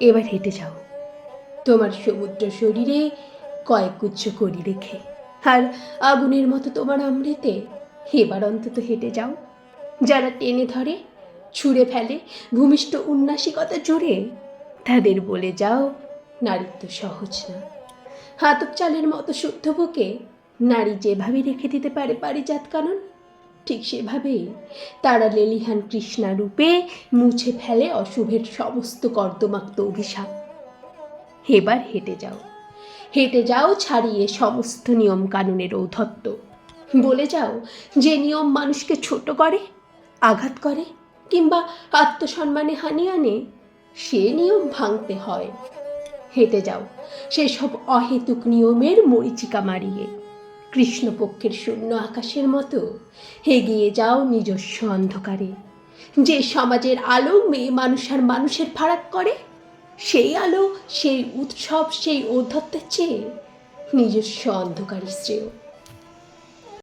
এবার হেঁটে যাও তোমার সমুদ্র শরীরে কয়েক গুচ্ছ করি রেখে, আর আগুনের মতো তোমার অমৃতে এবার অন্তত হেঁটে যাও। যারা টেনে ধরে, ছুঁড়ে ফেলে ভূমিষ্ঠ উন্নাসিকতা জুড়ে, তাদের বলে যাও নারীত্ব সহজ না। হাতক চালের মতো শুদ্ধ বুকে নারী যেভাবে রেখে দিতে পারে পারিজাত কানন, ঠিক সেভাবেই তারা লেলিহান কৃষ্ণা রূপে মুছে ফেলে অশুভের সমস্ত কর্দমাক্ত অভিশাপ। এবার হেঁটে যাও, হেঁটে যাও ছাড়িয়ে সমস্ত নিয়ম কানুনের ঔদ্ধত্য। বলে যাও যে নিয়ম মানুষকে ছোট করে, আঘাত করে, কিংবা আত্মসম্মানে হানি আনে, সে নিয়ম ভাঙতে হয়। হেঁটে যাও সেসব অহেতুক নিয়মের মরীচিকা মারিয়ে, কৃষ্ণপক্ষের শূন্য আকাশের মতো এগিয়ে যাও নিজস্ব অন্ধকারে। যে সমাজের আলো মেয়ে মানুষ আর মানুষের ফারাক করে, সেই আলো, সেই উৎসব, সেই ঔদ্ধত্যের চেয়ে নিজস্ব অন্ধকারই শ্রেয়।